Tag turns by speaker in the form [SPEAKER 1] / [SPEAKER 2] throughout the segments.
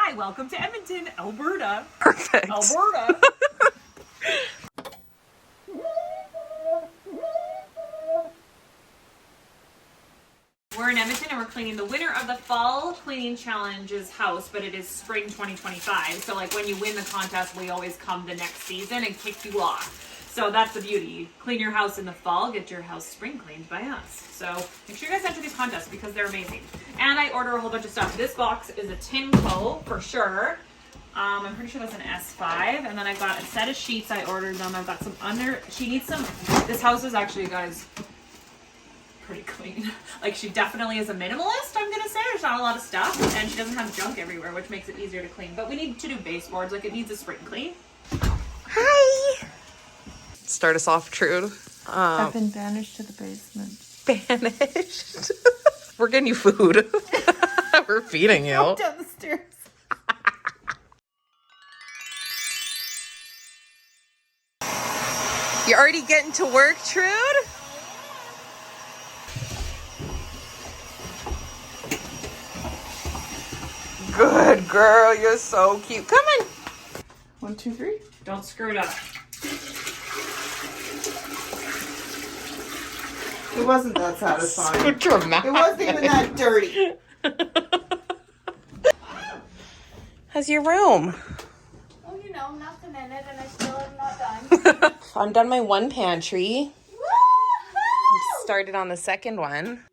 [SPEAKER 1] Hi, welcome to Edmonton, Alberta.
[SPEAKER 2] Perfect.
[SPEAKER 1] Alberta. We're in Edmonton and we're cleaning the winner of the Fall Cleaning Challenge's house, but it is spring 2025. So like when you win the contest, we always come the next season and kick you off. So that's the beauty. You clean your house in the fall, get your house spring cleaned by us. So make sure you guys enter these contests because they're amazing. And I order a whole bunch of stuff. This box is a Timco for sure. I'm pretty sure that's an S5. And then I've got a set of sheets. I ordered them. I've got some she needs some, this house is actually, guys, pretty clean. Like she definitely is a minimalist, I'm gonna say. There's not a lot of stuff and she doesn't have junk everywhere, which makes it easier to clean. But we need to do baseboards. Like it needs a spring clean.
[SPEAKER 2] Hi. Start us off, Trude.
[SPEAKER 3] I've been banished to the basement.
[SPEAKER 2] Banished? We're getting you food. We're feeding you.
[SPEAKER 3] Go down the stairs.
[SPEAKER 2] You already getting to work, Trude? Good girl, you're so cute. Come on.
[SPEAKER 3] 1, 2, 3.
[SPEAKER 1] Don't screw it up.
[SPEAKER 3] It wasn't that satisfying.
[SPEAKER 2] So dramatic.
[SPEAKER 3] It wasn't even that dirty.
[SPEAKER 2] How's your room?
[SPEAKER 4] Oh, you know, nothing in it, and I still am not done.
[SPEAKER 2] I'm done my one pantry.
[SPEAKER 4] Woo-hoo!
[SPEAKER 2] Started on the second one.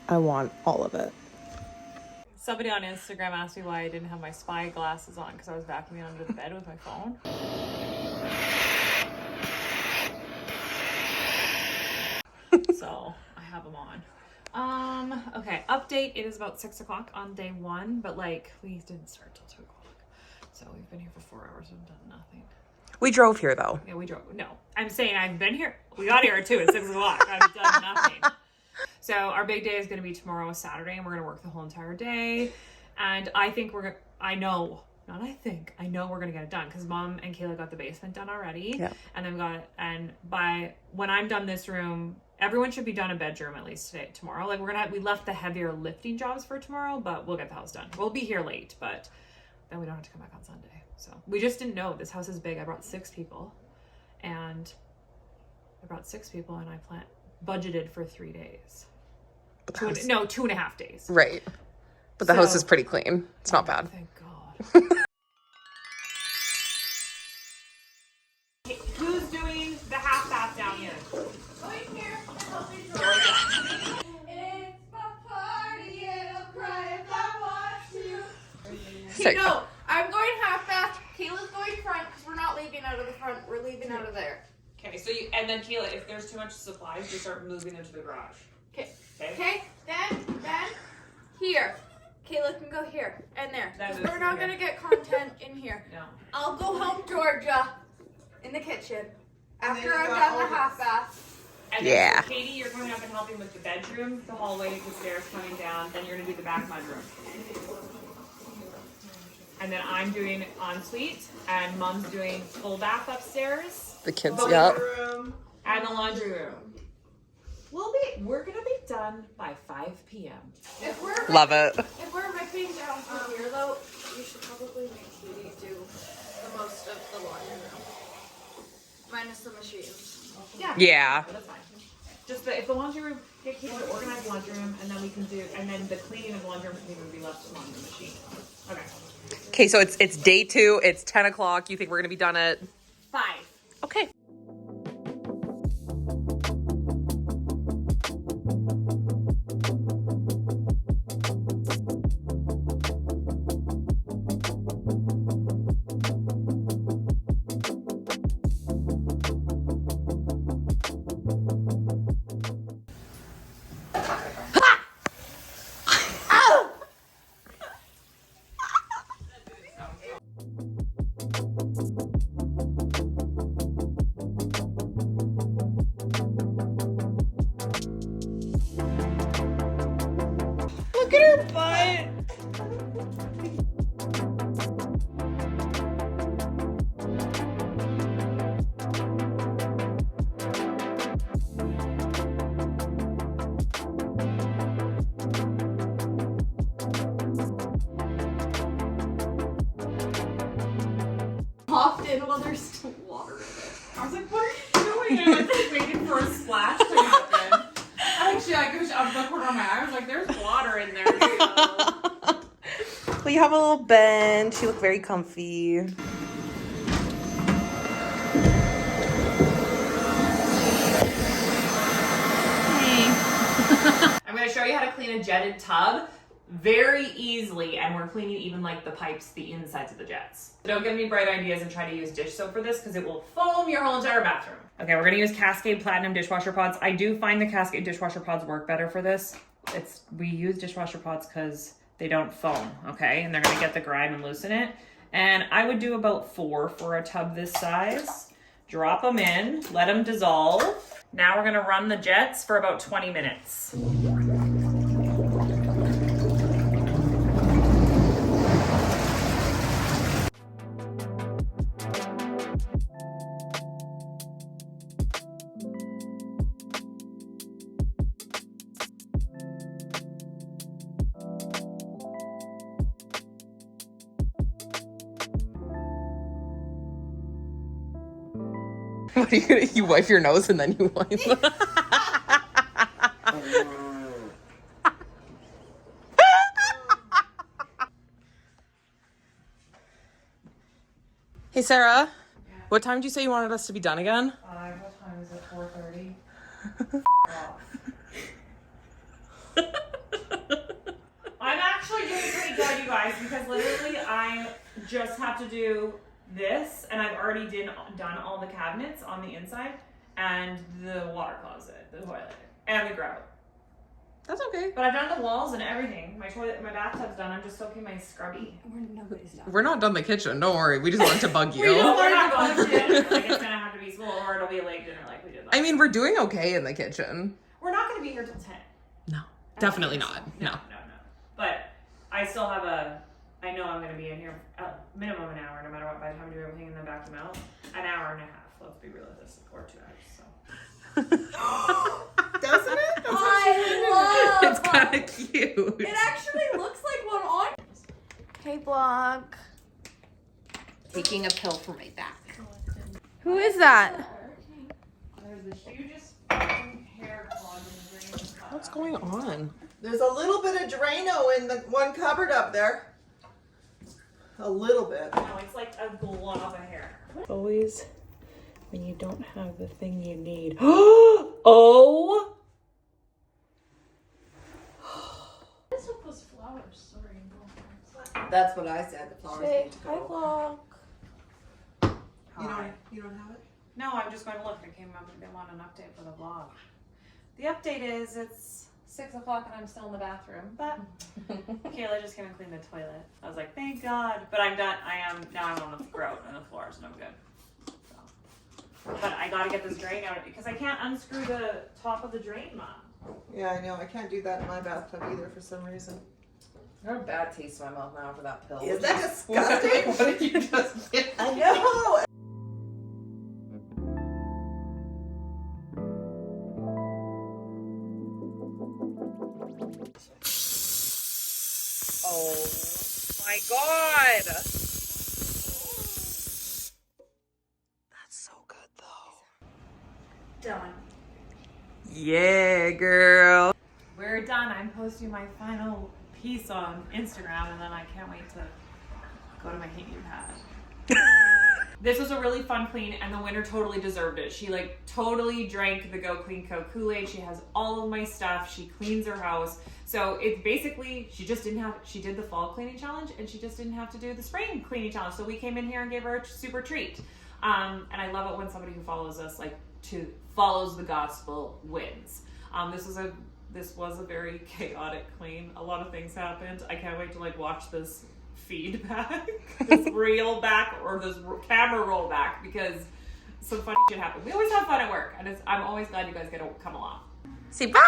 [SPEAKER 2] I want all of it.
[SPEAKER 1] Somebody on Instagram asked me why I didn't have my spy glasses on because I was vacuuming under the bed with my phone. So I have them on. Okay, update. It is about 6 o'clock on day 1, but like we didn't start till 2 o'clock. So we've been here for 4 hours and done nothing.
[SPEAKER 2] We drove here though.
[SPEAKER 1] Yeah, we drove. No, I'm saying I've been here. We got here at 2 at 6 o'clock. I've done nothing. So our big day is going to be tomorrow, Saturday, and we're going to work the whole entire day. And I think I know we're going to get it done because Mom and Kayla got the basement done already.
[SPEAKER 2] Yeah.
[SPEAKER 1] And by when I'm done this room, everyone should be done a bedroom at least tomorrow. Like we left the heavier lifting jobs for tomorrow, but we'll get the house done. We'll be here late, but then we don't have to come back on Sunday. So we just didn't know this house is big. I brought 6 people and I budgeted for 3 days. 2.5 days.
[SPEAKER 2] Right. But the house is pretty clean. It's not bad.
[SPEAKER 1] Thank God. Who's doing the half bath down here?
[SPEAKER 4] Go in here and help me draw. It's my party and I'll cry if I want to.
[SPEAKER 2] Sorry.
[SPEAKER 4] No, I'm going half bath. Kayla's going front because we're not leaving out of the front. We're leaving out of there.
[SPEAKER 1] Okay, so and then Kayla, if there's too much supplies, just start moving them to the garage.
[SPEAKER 4] Okay.
[SPEAKER 1] Okay?
[SPEAKER 4] Okay, then here. Kayla can go here and there. We're not going to get content in here.
[SPEAKER 1] No.
[SPEAKER 4] I'll go help Georgia in the kitchen after I'm done the half bath.
[SPEAKER 1] And then
[SPEAKER 2] Yeah.
[SPEAKER 1] so Katie, you're coming up and helping with the bedroom, the hallway, the stairs coming down. Then you're going to do the back mudroom. And then I'm doing ensuite, and Mom's doing full bath upstairs.
[SPEAKER 2] The kids, yeah.
[SPEAKER 3] Room.
[SPEAKER 1] And the laundry room. We're gonna be done by 5 p.m.
[SPEAKER 4] If we're
[SPEAKER 2] Love it.
[SPEAKER 4] If we're ripping down from here, though, you should probably make Katie do the most of the laundry room. Minus the machines.
[SPEAKER 2] Yeah.
[SPEAKER 1] That's fine. Just if the laundry room, get Katie to organize the laundry room, and then we can do, and then the cleaning of the laundry room can be left on the machine. Okay.
[SPEAKER 2] Okay, so it's day 2. It's 10 o'clock. You think we're going to be done at
[SPEAKER 1] 5.
[SPEAKER 2] Okay. Look at her butt.
[SPEAKER 4] Popped in while there's still water in it.
[SPEAKER 1] I was like, what are you doing? I was just waiting for a splash to happen. Actually, I was up the corner of my eye. I was like, there's water in there. So.
[SPEAKER 2] Well, you have a little bench. You look very comfy.
[SPEAKER 1] I'm going to show you how to clean a jetted tub very easily, and we're cleaning even like the pipes, the insides of the jets. Don't give me bright ideas and try to use dish soap for this because it will foam your whole entire bathroom. Okay, we're gonna use Cascade Platinum dishwasher pods. I do find the Cascade dishwasher pods work better for this. We use dishwasher pods because they don't foam, okay? And they're gonna get the grime and loosen it. And I would do about 4 for a tub this size. Drop them in, let them dissolve. Now we're gonna run the jets for about 20 minutes.
[SPEAKER 2] What are you gonna? You wipe your nose and then you wipe. Hey Sarah, what time did you say you wanted us to be done again?
[SPEAKER 1] What time is it? 4:30. I'm actually doing pretty good, you guys, because literally I just have to do this, and I've already done all the cabinets on the inside, and the water closet, the toilet, and the grout.
[SPEAKER 2] That's okay.
[SPEAKER 1] But I've done the walls and everything. My toilet, my bathtub's done. I'm just soaking my scrubby.
[SPEAKER 4] Nobody's done.
[SPEAKER 2] We're not done the kitchen. Don't worry. We just wanted to bug you.
[SPEAKER 1] We're not going to dinner. Like, it's gonna have to be small, or it'll be a late dinner like we did last.
[SPEAKER 2] I mean, we're doing okay in the kitchen.
[SPEAKER 1] We're not gonna be here till 10.
[SPEAKER 2] No, definitely not. No.
[SPEAKER 1] But I still have I know I'm going to be in here minimum an hour, no matter what, by the time I do everything and then vacuum out. An hour and a half, let's be realistic, or 2 hours, so.
[SPEAKER 3] Doesn't it? That's what
[SPEAKER 4] I love
[SPEAKER 2] It's kind of cute.
[SPEAKER 4] It actually looks like one on. Hey, vlog.
[SPEAKER 2] Taking a pill for my back.
[SPEAKER 4] Who is that?
[SPEAKER 1] There's the hugest hair clog in the drain.
[SPEAKER 2] What's going on?
[SPEAKER 3] There's a little bit of Drano in the one cupboard up there. A little bit.
[SPEAKER 1] No, it's like a glob of hair.
[SPEAKER 2] Always when you don't have the thing you need. Oh!
[SPEAKER 4] What is with those flowers? Sorry.
[SPEAKER 3] That's what I said. The flowers
[SPEAKER 4] Say
[SPEAKER 3] need to
[SPEAKER 4] hi,
[SPEAKER 3] go.
[SPEAKER 4] vlog.
[SPEAKER 3] You don't have it?
[SPEAKER 1] No, I'm just going to look. They came up and they want an update for the vlog. The update is it's 6 o'clock and I'm still in the bathroom, but Kayla just came and cleaned the toilet. I was like, thank God. But I'm done. Now I'm on the grout and the floors and I'm good. So. But I gotta get this drain out because I can't unscrew the top of the drain, Mom.
[SPEAKER 3] Yeah, I know. I can't do that in my bathtub either for some reason.
[SPEAKER 2] I have a bad taste in my mouth now for that pill.
[SPEAKER 3] Is that disgusting?
[SPEAKER 2] What did you just get?
[SPEAKER 3] I know.
[SPEAKER 2] Oh my God. That's so good though.
[SPEAKER 1] Done.
[SPEAKER 2] Yeah, girl.
[SPEAKER 1] We're done. I'm posting my final piece on Instagram and then I can't wait to go to my heating pad. This was a really fun clean and the winner totally deserved it. She like totally drank the Gocleanco Kool-Aid. She has all of my stuff. She cleans her house. So it's basically, she did the fall cleaning challenge and she just didn't have to do the spring cleaning challenge. So we came in here and gave her a super treat. And I love it when somebody who follows us, follows the gospel wins. This was a very chaotic clean. A lot of things happened. I can't wait to watch this feedback, this reel back or this camera roll back because some funny shit happened. We always have fun at work and I'm always glad you guys get to come along.
[SPEAKER 2] Say bye.